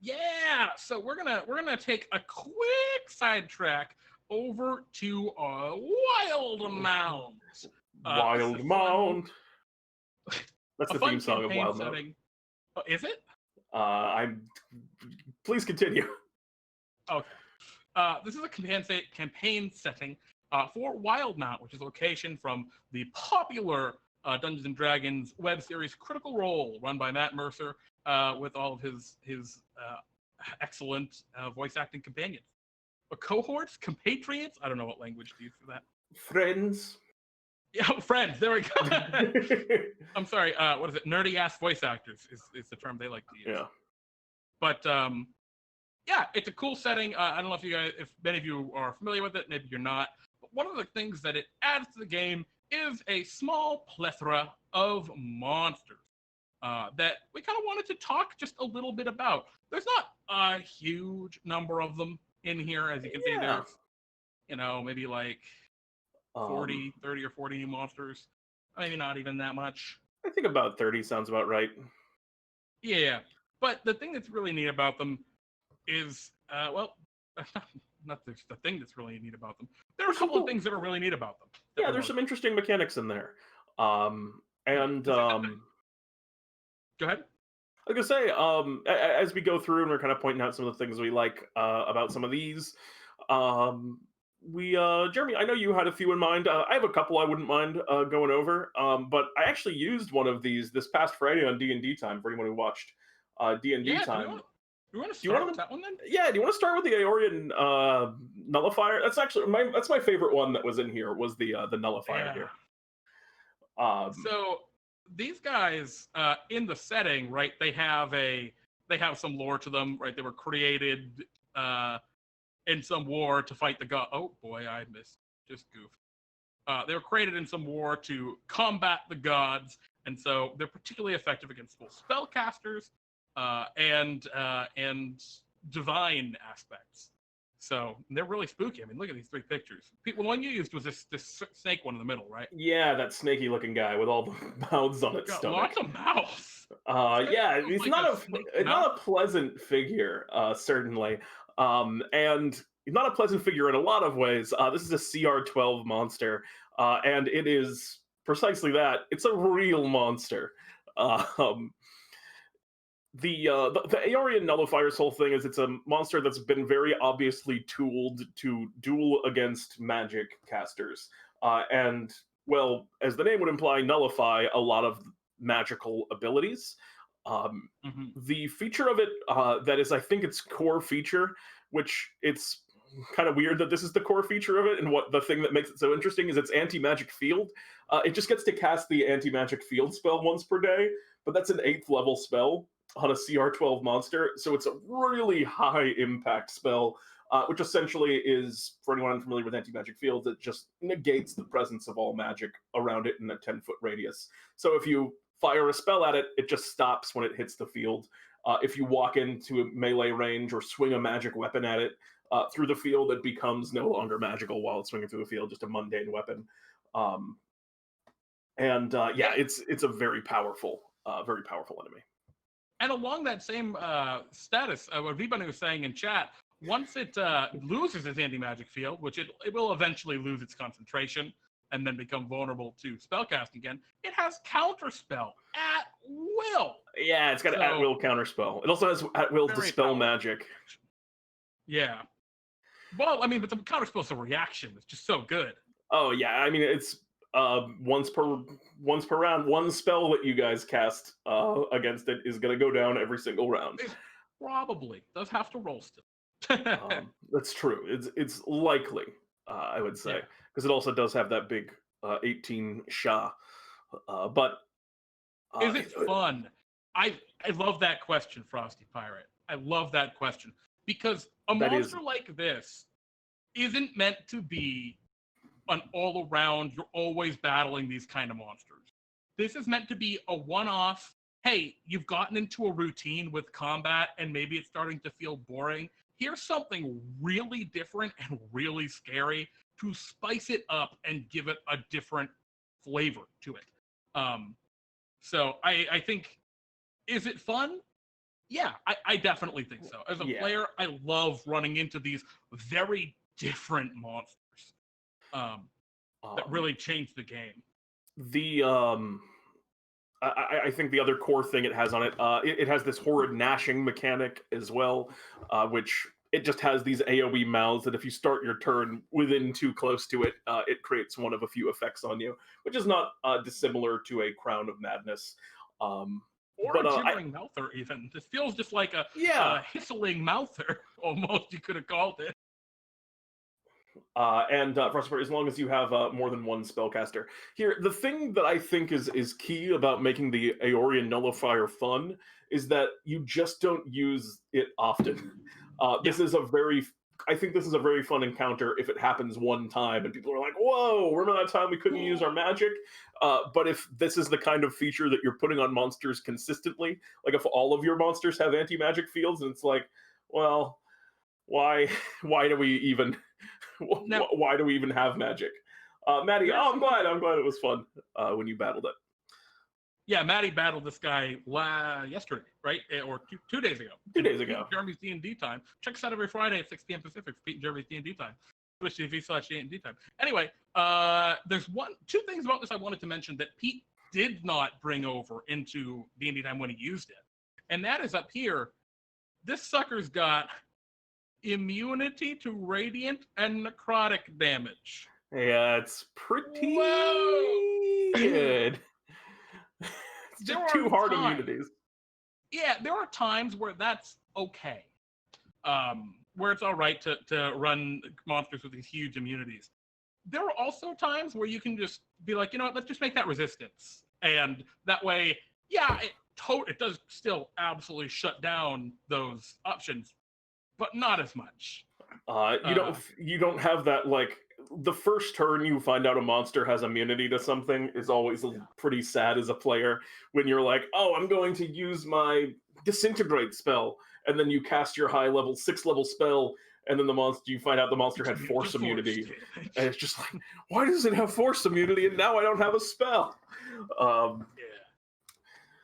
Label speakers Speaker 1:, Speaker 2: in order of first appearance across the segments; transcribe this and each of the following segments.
Speaker 1: Yeah, so we're gonna take a quick sidetrack over to Wildemount. This is a fun,
Speaker 2: Wildemount. That's
Speaker 1: a
Speaker 2: the
Speaker 1: fun
Speaker 2: theme song of
Speaker 1: campaign
Speaker 2: Wildemount.
Speaker 1: setting. Oh, is it?
Speaker 2: I'm. Please continue.
Speaker 1: Okay. This is a campaign setting for Wildemount, which is a location from the popular Dungeons and Dragons web series Critical Role, run by Matt Mercer, with all of his excellent voice acting companions. Cohorts, compatriots. I don't know what language to use for that.
Speaker 2: Friends.
Speaker 1: Yeah, friends. There we go. I'm sorry. What is it? Nerdy ass voice actors is the term they like to use.
Speaker 2: Yeah.
Speaker 1: But yeah, it's a cool setting. I don't know if many of you are familiar with it. Maybe you're not. But one of the things that it adds to the game is a small plethora of monsters that we kind of wanted to talk just a little bit about. There's not a huge number of them in here, as you can see.
Speaker 2: Yeah.
Speaker 1: There's maybe like 30 or 40 new monsters. Maybe not even that much.
Speaker 2: I think about 30 sounds about right.
Speaker 1: Yeah, but the thing that's really neat about them is, not the thing that's really neat about them. There are a couple of things that are really neat about them.
Speaker 2: Yeah, there's some interesting mechanics in there. And
Speaker 1: go ahead.
Speaker 2: like I say, as we go through and we're kind of pointing out some of the things we like about some of these, Jeremy, I know you had a few in mind. I have a couple I wouldn't mind going over, but I actually used one of these this past Friday on D&D time for anyone who watched D&D time.
Speaker 1: Do you want to start with that one then?
Speaker 2: Yeah, do you want to start with the Aeorian Nullifier? That's actually my favorite one that was in here was the Nullifier here.
Speaker 1: So these guys in the setting, right? They have some lore to them, right? They were created in some war to fight the god. Oh boy, I missed. Just goofed. They were created in some war to combat the gods, and so they're particularly effective against both spellcasters and divine aspects. So they're really spooky. I mean, look at these three pictures. The one you used was this snake one in the middle, right?
Speaker 2: Yeah, that snaky looking guy with all the mouths on its stomach.
Speaker 1: Lots of mouths.
Speaker 2: Yeah, he's like not a pleasant figure, certainly. And he's not a pleasant figure in a lot of ways. This is a CR12 monster, and it is precisely that. It's a real monster. The Aeorian Nullifier's whole thing is it's a monster that's been very obviously tooled to duel against magic casters. And, well, as the name would imply, nullify a lot of magical abilities. The feature of it that is, I think, its core feature, which it's kind of weird that this is the core feature of it, and what the thing that makes it so interesting is its anti-magic field. It just gets to cast the anti-magic field spell once per day, but that's an 8th level spell on a CR12 monster, so it's a really high impact spell, which essentially is, for anyone unfamiliar with anti-magic fields, it just negates the presence of all magic around it in a 10-foot radius. So if you fire a spell at it, it just stops when it hits the field. If you walk into a melee range or swing a magic weapon at it through the field, it becomes no longer magical while it's swinging through the field, just a mundane weapon. It's a very powerful enemy.
Speaker 1: And along that same status, what Vibanu was saying in chat, once it loses its anti-magic field, which it will eventually lose its concentration and then become vulnerable to spellcasting again, it has counterspell at will.
Speaker 2: Yeah, it's got an at-will counterspell. It also has at-will dispel magic.
Speaker 1: Yeah. Well, I mean, but the counterspell's a reaction. It's just so good.
Speaker 2: Oh, yeah. I mean, it's once per round, one spell that you guys cast against it is going to go down every single round.
Speaker 1: It probably does have to roll still.
Speaker 2: That's true. It's likely, I would say, because it also does have that big 18 Sha. But
Speaker 1: is it fun? I love that question, Frosty Pirate. I love that question because a monster like this isn't meant to be an all-around, you're always battling these kind of monsters. This is meant to be a one-off, hey, you've gotten into a routine with combat and maybe it's starting to feel boring. Here's something really different and really scary to spice it up and give it a different flavor to it. So I think, is it fun? Yeah, I definitely think so. As a player, I love running into these very different monsters that really change the game.
Speaker 2: I think the other core thing it has on it, it has this horrid gnashing mechanic as well, which it just has these AoE mouths that if you start your turn within too close to it, it creates one of a few effects on you, which is not dissimilar to a Crown of Madness.
Speaker 1: Or a gibbering mouther, even. This feels just like a hissling mouther, almost, you could have called it.
Speaker 2: For as long as you have more than one spellcaster. Here, the thing that I think is key about making the Aeorian Nullifier fun is that you just don't use it often. I think this is a very fun encounter if it happens one time and people are like, whoa, remember that time we couldn't use our magic? But if this is the kind of feature that you're putting on monsters consistently, like if all of your monsters have anti-magic fields, and it's like, well, why do we even why do we even have magic? Maddie, I'm glad it was fun when you battled it.
Speaker 1: Yeah, Maddie battled this guy yesterday, right? Or 2 days ago.
Speaker 2: 2 days ago.
Speaker 1: Jeremy's D&D time. Check us out every Friday at 6 p.m. Pacific for Pete and Jeremy's D&D time. Twitch.tv/D&D time. Anyway, there's two things about this I wanted to mention that Pete did not bring over into D&D time when he used it. And that is up here. This sucker's got immunity to radiant and necrotic damage.
Speaker 2: Yeah, it's pretty good. It's just two hard immunities.
Speaker 1: Yeah, there are times where that's okay. Where it's all right to run monsters with these huge immunities. There are also times where you can just be like, you know what, let's just make that resistance. And that way, it does still absolutely shut down those options, but not as much.
Speaker 2: You don't have that, like, the first turn you find out a monster has immunity to something is always pretty sad as a player, when you're like, oh, I'm going to use my disintegrate spell, and then you cast your high level 6 level spell, and then you find out the monster had force immunity, and it's just like, why does it have force immunity and now I don't have a spell?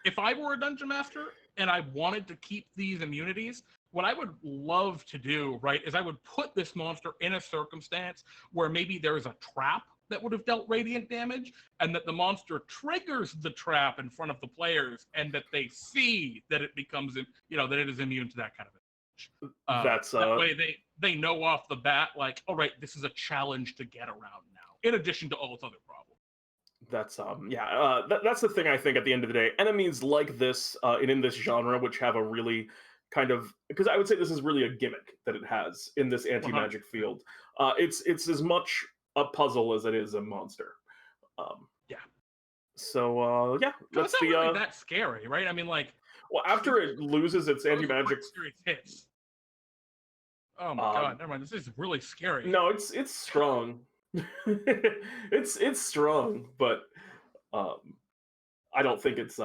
Speaker 1: If I were a dungeon master and I wanted to keep these immunities, what I would love to do, right, is I would put this monster in a circumstance where maybe there's a trap that would have dealt radiant damage, and that the monster triggers the trap in front of the players, and that they see that it becomes, that it is immune to that kind of damage. That way they know off the bat, like, all right, this is a challenge to get around now, in addition to all its other problems.
Speaker 2: That's the thing I think at the end of the day. Enemies like this, and in this genre, which have a really kind of, because I would say this is really a gimmick that it has in this anti-magic field. It's as much a puzzle as it is a monster. So
Speaker 1: that's not really that scary, right? I mean, like,
Speaker 2: well, after it loses its anti-magic
Speaker 1: hits. Oh my god! Never mind. This is really scary.
Speaker 2: No, it's strong. it's strong, but I don't think it's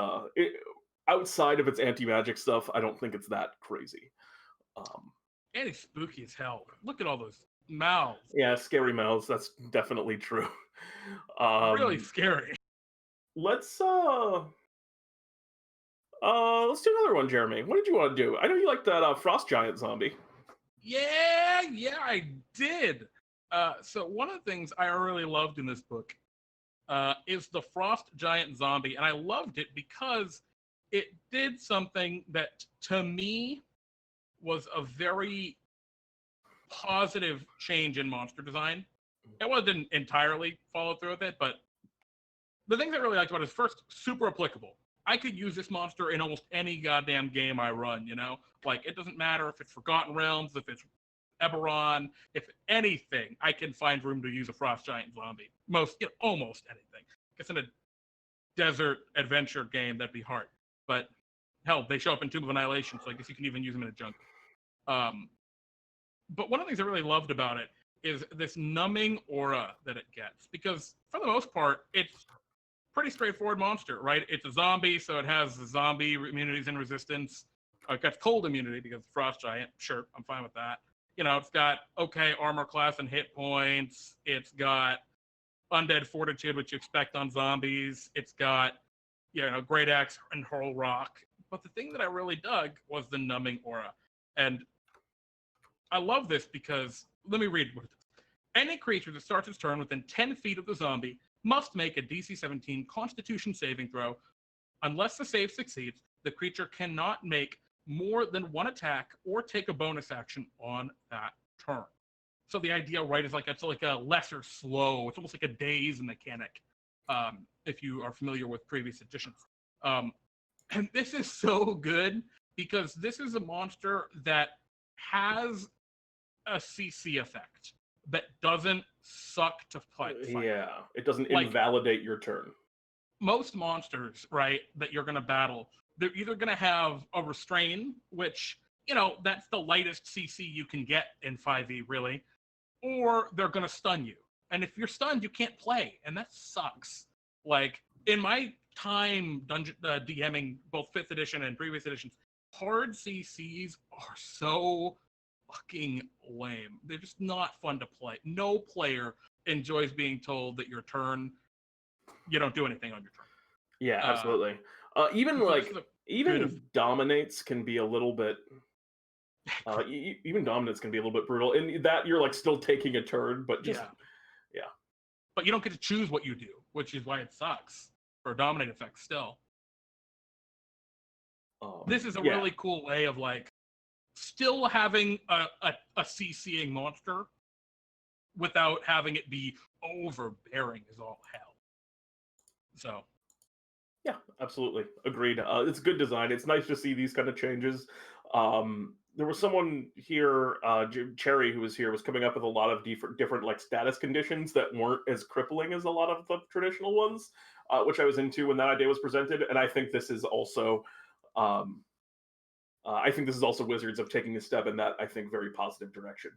Speaker 2: outside of its anti-magic stuff, I don't think it's that crazy.
Speaker 1: And it's spooky as hell. Look at all those mouths.
Speaker 2: Yeah, scary mouths. That's definitely true.
Speaker 1: Really scary.
Speaker 2: Let's do another one, Jeremy. What did you want to do? I know you like that frost giant zombie.
Speaker 1: Yeah, I did. So one of the things I really loved in this book is the frost giant zombie, and I loved it because it did something that, to me, was a very positive change in monster design. It didn't entirely follow through with it, but the things I really liked about it is, first, super applicable. I could use this monster in almost any goddamn game I run, Like, it doesn't matter if it's Forgotten Realms, if it's Eberron, if anything, I can find room to use a frost giant zombie. Almost anything. It's in a desert adventure game, that'd be hard. But hell, they show up in Tomb of Annihilation, so I guess you can even use them in a jungle. But one of the things I really loved about it is this numbing aura that it gets. Because for the most part, it's pretty straightforward monster, right? It's a zombie, so it has zombie immunities and resistance. It gets cold immunity because it's frost giant. Sure, I'm fine with that. It's got okay armor class and hit points. It's got undead fortitude, which you expect on zombies. It's got, great axe and hurl rock. But the thing that I really dug was the numbing aura. And I love this because, let me read what it is. Any creature that starts its turn within 10 feet of the zombie must make a DC 17 Constitution saving throw. Unless the save succeeds, the creature cannot make more than one attack or take a bonus action on that turn. So the idea, right, is like it's like a lesser slow. It's almost like a daze mechanic, if you are familiar with previous editions. And this is so good because this is a monster that has a CC effect that doesn't suck to fight.
Speaker 2: Yeah, it doesn't invalidate your turn.
Speaker 1: Most monsters, right, that you're going to battle, they're either going to have a restrain, which, you know, that's the lightest CC you can get in 5e, really, or they're going to stun you. And if you're stunned, you can't play, and that sucks. Like, in my time DMing both 5th edition and previous editions, hard CCs are so fucking lame. They're just not fun to play. No player enjoys being told that your turn, you don't do anything on your turn.
Speaker 2: Yeah, absolutely. Even dominates can be a little bit. Even dominance can be a little bit brutal. In that you're like still taking a turn, but just yeah.
Speaker 1: But you don't get to choose what you do, which is why it sucks for a dominate effect. Still, this is a really cool way of like still having a CCing monster without having it be overbearing as all hell. So.
Speaker 2: Yeah, absolutely. Agreed. It's good design. It's nice to see these kind of changes. There was someone here, Cherry, who was here, was coming up with a lot of different like status conditions that weren't as crippling as a lot of the traditional ones, which I was into when that idea was presented. And I think this is also, Wizards of taking a step in that, I think, very positive direction.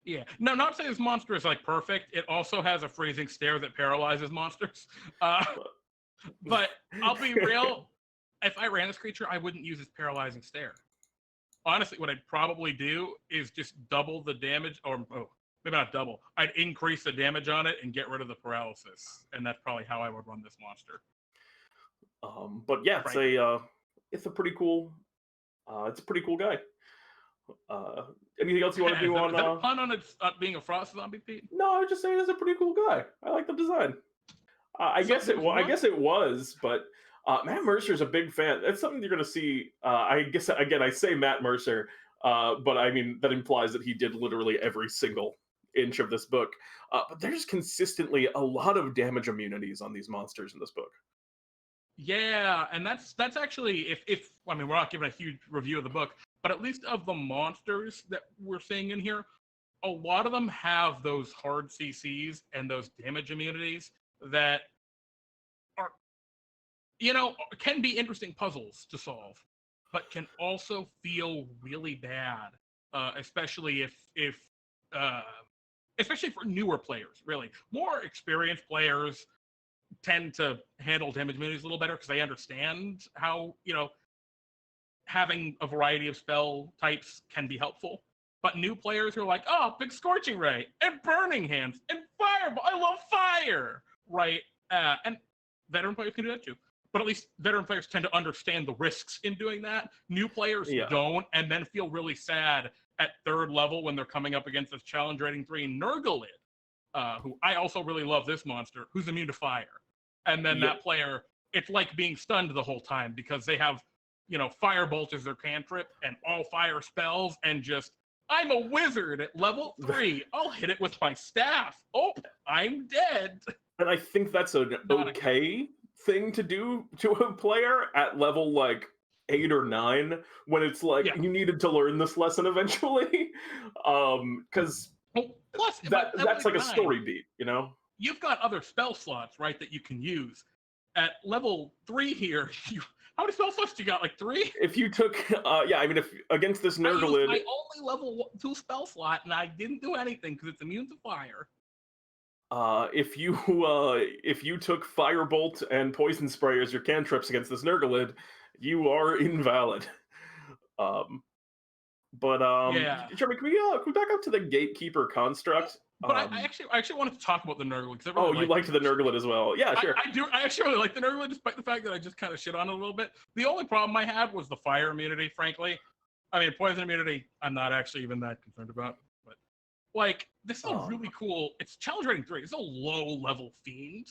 Speaker 1: Yeah. No, not to say this monster is like perfect. It also has a freezing stare that paralyzes monsters. But I'll be real, if I ran this creature, I wouldn't use its paralyzing stare. Honestly, what I'd probably do is just double the damage, or maybe not double. I'd increase the damage on it and get rid of the paralysis, and that's probably how I would run this monster.
Speaker 2: But yeah, it's a pretty cool guy. Anything else you want to do on?
Speaker 1: Is that a pun on it being a frost zombie, Pete?
Speaker 2: No, I was just saying it's a pretty cool guy. I like the design. I guess it was, but Matt Mercer's a big fan. That's something you're going to see. I guess, again, I say Matt Mercer, but I mean, that implies that he did literally every single inch of this book. But there's consistently a lot of damage immunities on these monsters in this book.
Speaker 1: Yeah, and that's actually, if I mean, we're not giving a huge review of the book, but at least of the monsters that we're seeing in here, a lot of them have those hard CCs and those damage immunities that are, you know, can be interesting puzzles to solve, but can also feel really bad, especially especially for newer players. Really, more experienced players tend to handle damage immunities a little better because they understand how, you know, having a variety of spell types can be helpful. But new players who are like, oh, big Scorching Ray and Burning Hands and Fireball. I love fire. Right, and veteran players can do that too. But at least veteran players tend to understand the risks in doing that. New players don't, and then feel really sad at 3rd level when they're coming up against this challenge rating 3 Nurglid, who I also really love this monster, who's immune to fire. And then that player, it's like being stunned the whole time because they have, you know, Firebolt as their cantrip and all fire spells, and just, I'm a wizard at level 3. I'll hit it with my staff. Oh, I'm dead.
Speaker 2: And I think that's an okay thing to do to a player at level like 8 or 9, when it's like you needed to learn this lesson eventually, because that's like a story beat, you know.
Speaker 1: You've got other spell slots, right, that you can use. At level 3 here, how many spell slots do you got? Like 3?
Speaker 2: If you took, I mean, if against this Nurglid,
Speaker 1: I only level 2 spell slot, and I didn't do anything because it's immune to fire.
Speaker 2: If you took Firebolt and Poison Spray as your cantrips against this Nurglid, you are invalid. Jeremy, can we back up to the Gatekeeper construct?
Speaker 1: But I actually wanted to talk about the Nurgle because
Speaker 2: you liked the Nurglet as well? Yeah, sure.
Speaker 1: I do. I actually really like the Nurgle, despite the fact that I just kind of shit on it a little bit. The only problem I had was the fire immunity. Frankly, I mean, poison immunity, I'm not actually even that concerned about. But like, this is a really cool. It's challenge rating 3. It's a low level fiend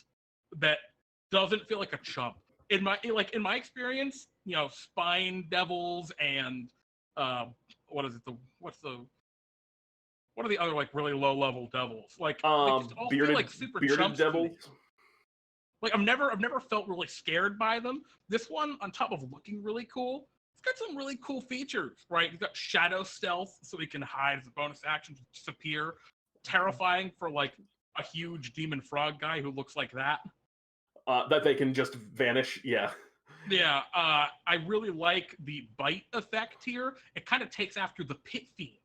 Speaker 1: that doesn't feel like a chump. In my experience, spine devils and what are the other like really low level devils? Like they just all feel like super chumps devils. Like I've never felt really scared by them. This one, on top of looking really cool, it's got some really cool features, right? It's got shadow stealth, so he can hide as a bonus action, disappear. Terrifying for like a huge demon frog guy who looks like that.
Speaker 2: That they can just vanish, yeah.
Speaker 1: Yeah, I really like the bite effect here. It kind of takes after the Pit Fiend,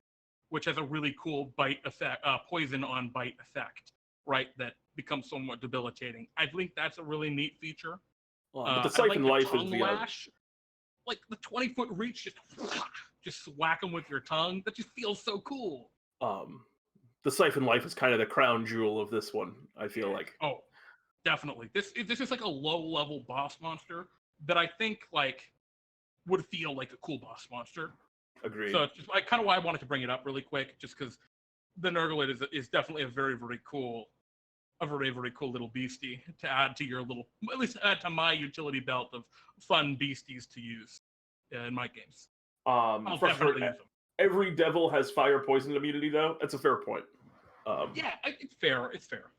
Speaker 1: which has a really cool bite effect, poison on bite effect, right? That becomes somewhat debilitating. I think that's a really neat feature.
Speaker 2: But the Siphon Life is the
Speaker 1: lash, like the 20-foot reach, just whack them with your tongue. That just feels so cool.
Speaker 2: The Siphon Life is kind of the crown jewel of this one, I feel like.
Speaker 1: Oh, definitely. This is like a low-level boss monster that I think like would feel like a cool boss monster.
Speaker 2: Agreed.
Speaker 1: So it's just kind of why I wanted to bring it up really quick, just because the Nurgle is definitely a very, very cool little beastie to add to your little, at least add to my utility belt of fun beasties to use in my games. I'll definitely use them.
Speaker 2: Every devil has fire poison immunity, though. That's a fair point.
Speaker 1: Yeah, it's fair. It's fair.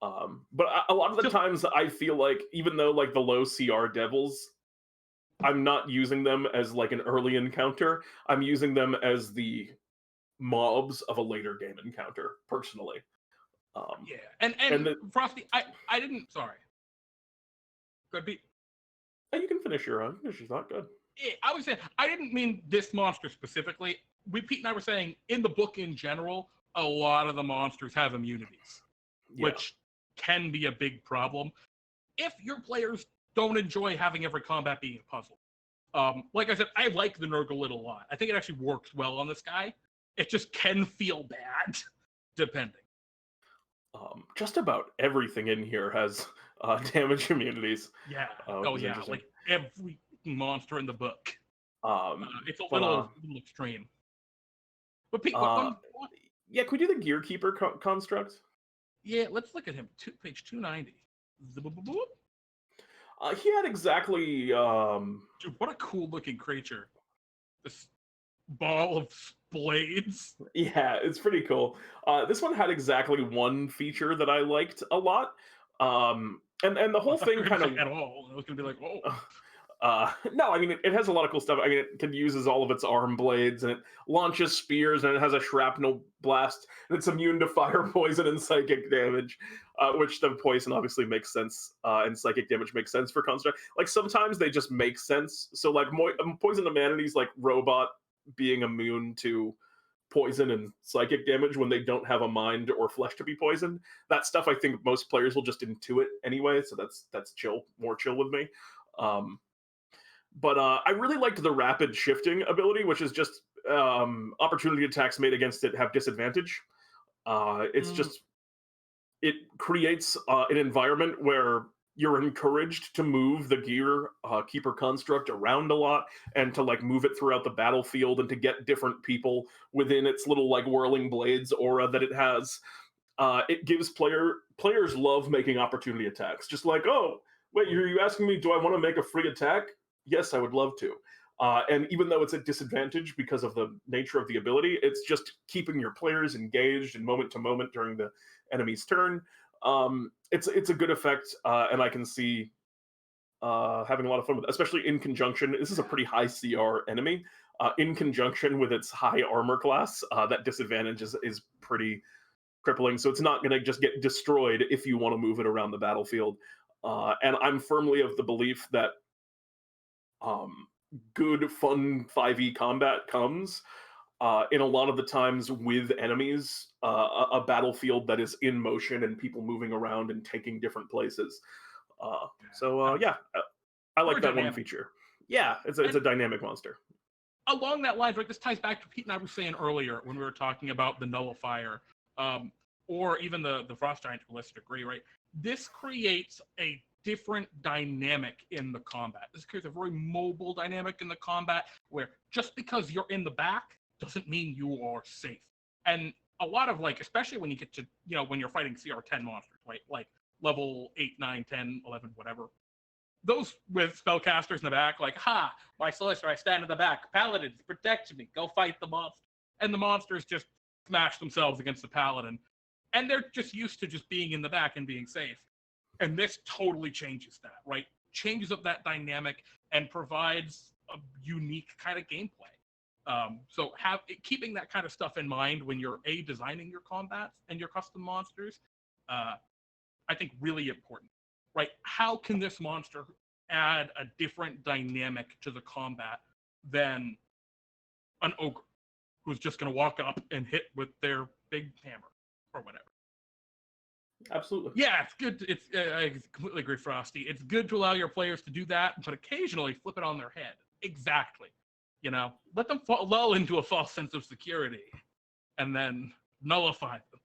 Speaker 2: But a lot of the times I feel like, even though like the low CR devils, I'm not using them as like an early encounter. I'm using them as the mobs of a later game encounter, personally.
Speaker 1: Yeah, and Frosty, I didn't. Sorry. Good beat.
Speaker 2: You can finish your thought. Good.
Speaker 1: Yeah, I was saying I didn't mean this monster specifically. Pete and I were saying in the book in general, a lot of the monsters have immunities, which can be a big problem if your players don't enjoy having every combat being a puzzle. Like I said, I like the Nurgle a lot. I think it actually works well on this guy. It just can feel bad, depending.
Speaker 2: Just about everything in here has damage immunities.
Speaker 1: Yeah. Like every monster in the book. It's a little extreme. But Pete,
Speaker 2: yeah, can we do the Gearkeeper construct?
Speaker 1: Yeah, let's look at him. Page 290.
Speaker 2: He had exactly.
Speaker 1: Dude, what a cool looking creature! This ball of blades.
Speaker 2: Yeah, it's pretty cool. This one had exactly one feature that I liked a lot. And the whole thing kind of
Speaker 1: at all. I was gonna be like, whoa.
Speaker 2: No, I mean it has a lot of cool stuff. I mean, it can uses all of its arm blades, and it launches spears, and it has a shrapnel blast, and it's immune to fire, poison, and psychic damage. Which the poison obviously makes sense, and psychic damage makes sense for construct. Like sometimes they just make sense. So like poison humanities, like robot being immune to poison and psychic damage when they don't have a mind or flesh to be poisoned. That stuff I think most players will just intuit anyway. So that's more chill with me. But I really liked the rapid shifting ability, which is just opportunity attacks made against it have disadvantage. It creates an environment where you're encouraged to move the gear keeper construct around a lot and to like move it throughout the battlefield and to get different people within its little like whirling blades aura that it has. It gives players love making opportunity attacks. Just like, oh, wait, are you asking me, do I want to make a free attack? Yes, I would love to. And even though it's a disadvantage because of the nature of the ability, it's just keeping your players engaged and moment to moment during the enemy's turn. It's a good effect, and I can see having a lot of fun with it, especially in conjunction. This is a pretty high CR enemy. In conjunction with its high armor class, that disadvantage is pretty crippling. So it's not going to just get destroyed if you want to move it around the battlefield. And I'm firmly of the belief that good, fun 5e combat comes in a lot of the times with enemies, a battlefield that is in motion and people moving around and taking different places. Yeah, I like that one feature. Yeah, it's a dynamic monster.
Speaker 1: Along that line, right, this ties back to Pete and I were saying earlier when we were talking about the Nullifier. or even the Frost Giant to a lesser degree, right? This creates a different dynamic in the combat. This creates a very mobile dynamic in the combat where just because you're in the back doesn't mean you are safe. And a lot of especially when you get to, when you're fighting CR10 monsters, right? Like level 8, 9, 10, 11, whatever. Those with spellcasters in the back, my solicitor, I stand in the back. Paladins, protect me. Go fight the monster. And the monsters just smash themselves against the paladin. And they're just used to just being in the back and being safe. And this totally changes that, right? Changes up that dynamic and provides a unique kind of gameplay. So keeping that kind of stuff in mind when you're designing your combats and your custom monsters, I think really important, right? How can this monster add a different dynamic to the combat than an ogre who's just going to walk up and hit with their big hammer or whatever?
Speaker 2: Absolutely.
Speaker 1: Yeah, it's good. I completely agree, Frosty. It's good to allow your players to do that, but occasionally flip it on their head. Exactly. Let them lull into a false sense of security, and then nullify them.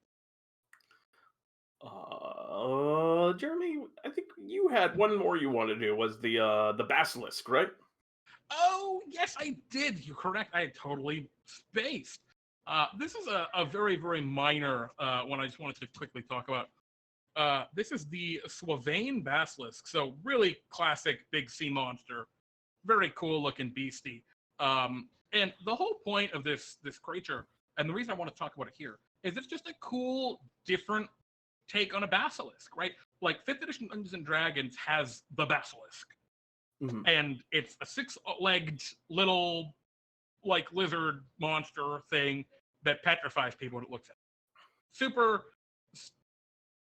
Speaker 2: Jeremy, I think you had one more you wanted to do. Was the basilisk, right?
Speaker 1: Oh, yes, I did. You're correct. I totally spaced. This is a very, very minor one I just wanted to quickly talk about. This is the Swavane basilisk. So really classic big sea monster. Very cool looking beastie. And the whole point of this creature, and the reason I want to talk about it here, is it's just a cool, different take on a basilisk, right? Like 5th edition Dungeons and Dragons has the basilisk. Mm-hmm. And it's a 6-legged little lizard monster thing that petrifies people when it looks at it. Super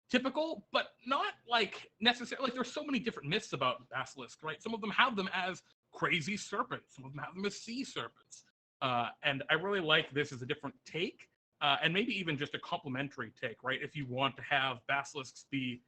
Speaker 1: typical, but not necessarily. There's so many different myths about basilisk, right? Some of them have them as crazy serpents. Some of them have them as sea serpents. And I really like this as a different take, and maybe even just a complementary take, right? If you want to have basilisks be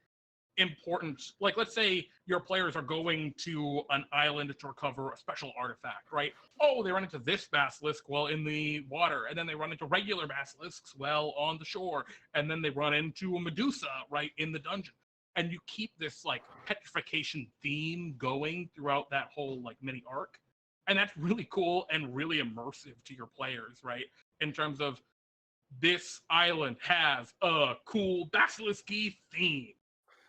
Speaker 1: important, let's say your players are going to an island to recover a special artifact, right? Oh, they run into this basilisk while in the water, and then they run into regular basilisks while on the shore, and then they run into a Medusa right in the dungeon. And you keep this petrification theme going throughout that whole mini arc. And that's really cool and really immersive to your players, right? In terms of this island has a cool basilisky theme.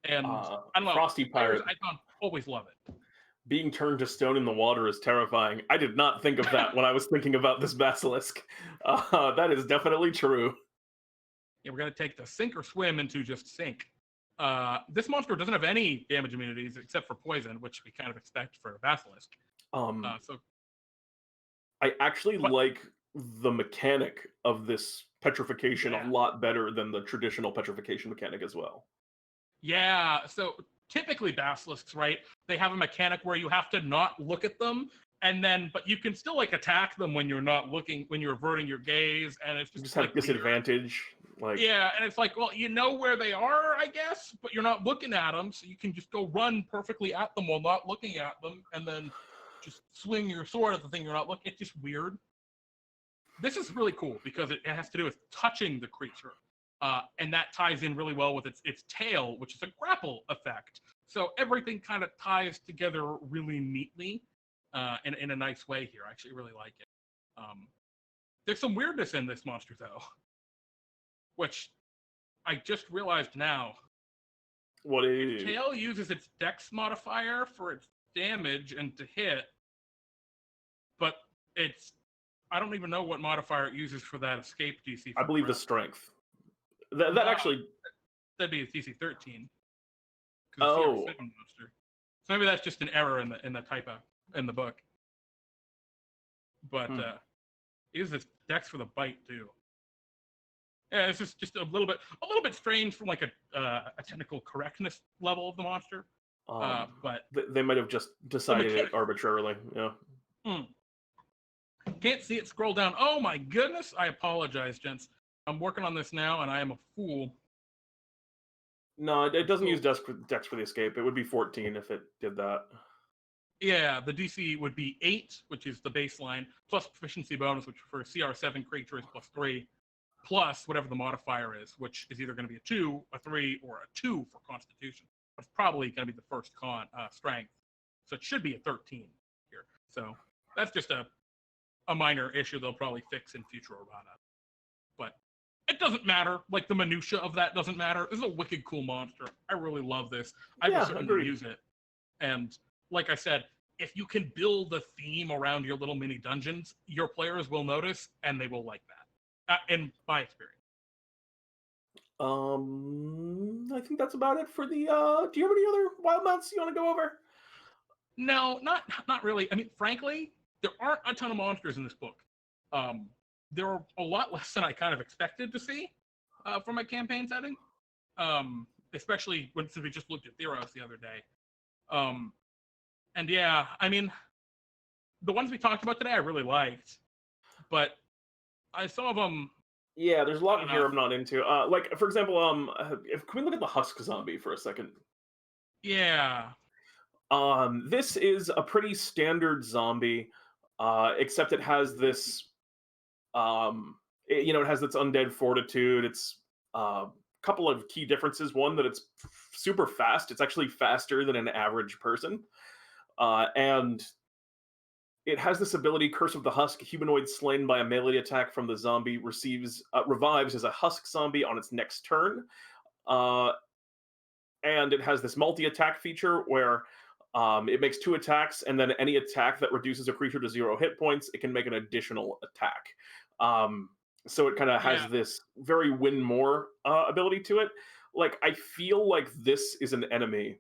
Speaker 1: And I don't know,
Speaker 2: Frosty Pirate,
Speaker 1: I always love it.
Speaker 2: Being turned to stone in the water is terrifying. I did not think of that when I was thinking about this basilisk. That is definitely true.
Speaker 1: Yeah, we're going to take the sink or swim into just sink. This monster doesn't have any damage immunities except for poison, which we kind of expect for a basilisk. So
Speaker 2: I actually like the mechanic of this petrification a lot better than the traditional petrification mechanic as well.
Speaker 1: Yeah, so typically basilisks, right? They have a mechanic where you have to not look at them, but you can still attack them when you're not looking, when you're averting your gaze, and it's just
Speaker 2: have disadvantage.
Speaker 1: Yeah, and it's well, you know where they are, I guess, but you're not looking at them, so you can just go run perfectly at them while not looking at them, and then just swing your sword at the thing you're not looking. It's just weird. This is really cool because it has to do with touching the creature. And that ties in really well with its tail, which is a grapple effect. So everything kind of ties together really neatly in a nice way here. I actually really like it. There's some weirdness in this monster, though, which I just realized now.
Speaker 2: What is
Speaker 1: it? Tail uses its dex modifier for its damage and to hit, but I don't even know what modifier it uses for that escape DC.
Speaker 2: I believe the strength. That actually...
Speaker 1: That'd be a DC 13.
Speaker 2: Oh.
Speaker 1: So maybe that's just an error in the typo in the book. But it uses dex for the bite too. Yeah, it's just a little bit strange from a technical correctness level of the monster. But
Speaker 2: they might have just decided it arbitrarily. Yeah.
Speaker 1: Can't see it. Scroll down. Oh my goodness! I apologize, gents. I'm working on this now, and I am a fool.
Speaker 2: No, it doesn't use dex for the escape. It would be 14 if it did that.
Speaker 1: Yeah, the DC would be 8, which is the baseline, plus proficiency bonus, which for a CR7 creature is +3. plus whatever the modifier is, which is either going to be a 2, a 3, or a 2 for Constitution. But it's probably going to be the first strength. So it should be a 13 here. So that's just a minor issue they'll probably fix in future errata. But it doesn't matter. Like, the minutia of that doesn't matter. This is a wicked cool monster. I really love this. I will certainly use it. And like I said, if you can build a theme around your little mini dungeons, your players will notice and they will like that. In my experience.
Speaker 2: I think that's about it for the. Do you have any other Wildmounts you want to go over?
Speaker 1: No, not really. I mean, frankly, there aren't a ton of monsters in this book. There are a lot less than I kind of expected to see from my campaign setting. Especially since we just looked at Theros the other day. And yeah, I mean, the ones we talked about today I really liked, but some of them.
Speaker 2: Yeah, there's a lot in here I'm not into. Like, for example, can we look at the Husk Zombie for a second?
Speaker 1: Yeah.
Speaker 2: This is a pretty standard zombie, except it has this, it has its undead fortitude. It's a couple of key differences. One, that it's super fast. It's actually faster than an average person. And it has this ability, Curse of the Husk. A humanoid slain by a melee attack from the zombie revives as a Husk zombie on its next turn. And it has this multi-attack feature where it makes 2 attacks, and then any attack that reduces a creature to 0 hit points, it can make an additional attack. So it kind of has this very win more ability to it. Like, I feel like this is an enemy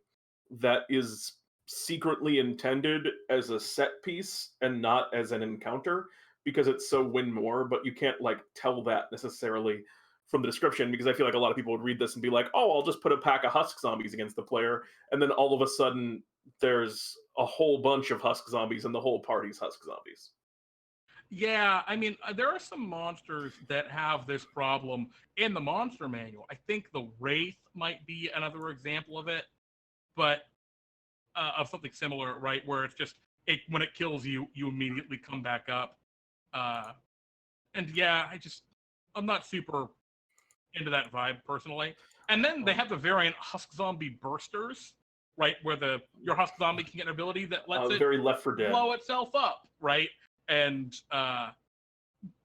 Speaker 2: that is secretly intended as a set piece and not as an encounter, because it's so win more, but you can't like tell that necessarily from the description, because I feel like a lot of people would read this and be like, oh, I'll just put a pack of Husk zombies against the player, and then all of a sudden there's a whole bunch of Husk zombies and the whole party's Husk zombies.
Speaker 1: Yeah, I mean, there are some monsters that have this problem in the monster manual. I think the Wraith might be another example of it, but of something similar, right? Where it's just, when it kills you, you immediately come back up. And yeah, I'm not super into that vibe personally. And then they have the variant Husk Zombie Bursters, right? Where your Husk Zombie can get an ability that lets it
Speaker 2: very Left 4 Dead.
Speaker 1: Blow itself up, right? And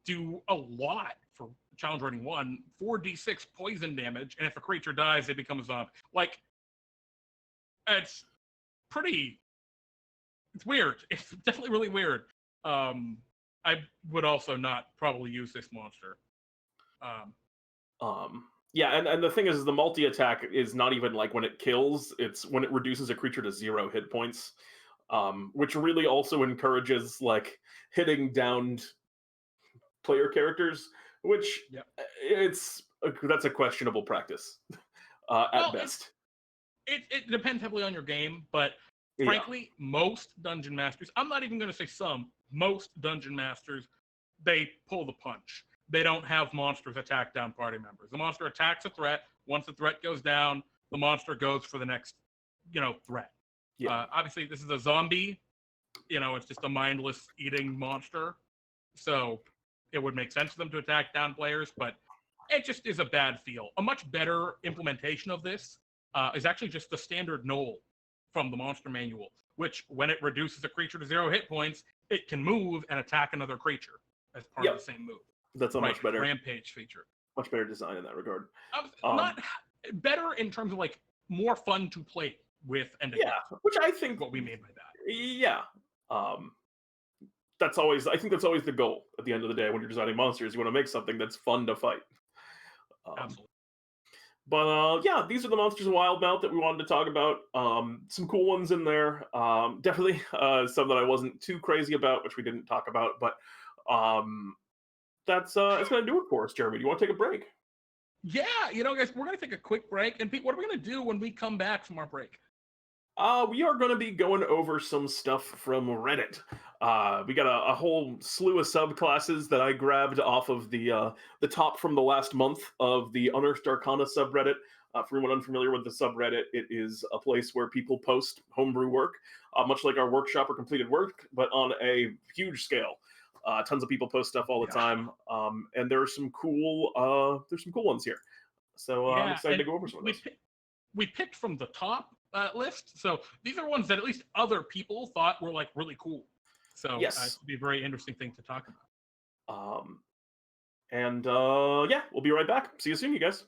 Speaker 1: do a lot for challenge rating 1, 4d6 poison damage, and if a creature dies, they become a zombie. Like, it's weird. It's definitely really weird. I would also not probably use this monster.
Speaker 2: Yeah, and the thing is the multi-attack is not even like when it kills, it's when it reduces a creature to 0 hit points, which really also encourages like hitting downed player characters, which that's a questionable practice at best.
Speaker 1: It depends heavily on your game, but frankly, most dungeon masters, I'm not even going to say some, most dungeon masters, they pull the punch. They don't have monsters attack down party members. The monster attacks a threat. Once the threat goes down, the monster goes for the next, threat. Yeah. Obviously, this is a zombie. It's just a mindless eating monster. So it would make sense for them to attack down players, but it just is a bad feel. A much better implementation of this is actually just the standard Knoll from the monster manual, which when it reduces a creature to 0 hit points, it can move and attack another creature as part of the same move.
Speaker 2: That's a much better
Speaker 1: rampage feature.
Speaker 2: Much better design in that regard.
Speaker 1: Not better in terms of like more fun to play with and against.
Speaker 2: Which I think
Speaker 1: what we mean by that.
Speaker 2: Yeah. I think that's always the goal at the end of the day when you're designing monsters. You want to make something that's fun to fight.
Speaker 1: Absolutely.
Speaker 2: But these are the monsters of Wildemount that we wanted to talk about. Some cool ones in there. Definitely some that I wasn't too crazy about, which we didn't talk about. But that's it's going to do it for us, Jeremy. Do you want to take a break?
Speaker 1: Yeah, guys, we're going to take a quick break. And Pete, what are we going to do when we come back from our break?
Speaker 2: We are going to be going over some stuff from Reddit. We got a whole slew of subclasses that I grabbed off of the top from the last month of the Unearthed Arcana subreddit. For anyone unfamiliar with the subreddit, it is a place where people post homebrew work, much like our workshop or completed work, but on a huge scale. Tons of people post stuff all the time, and there's some cool ones here. So I'm excited to go over some of those.
Speaker 1: We picked from the top list, so these are ones that at least other people thought were like really cool. So it'll be a very interesting thing to talk about.
Speaker 2: Yeah, we'll be right back. See you soon, you guys.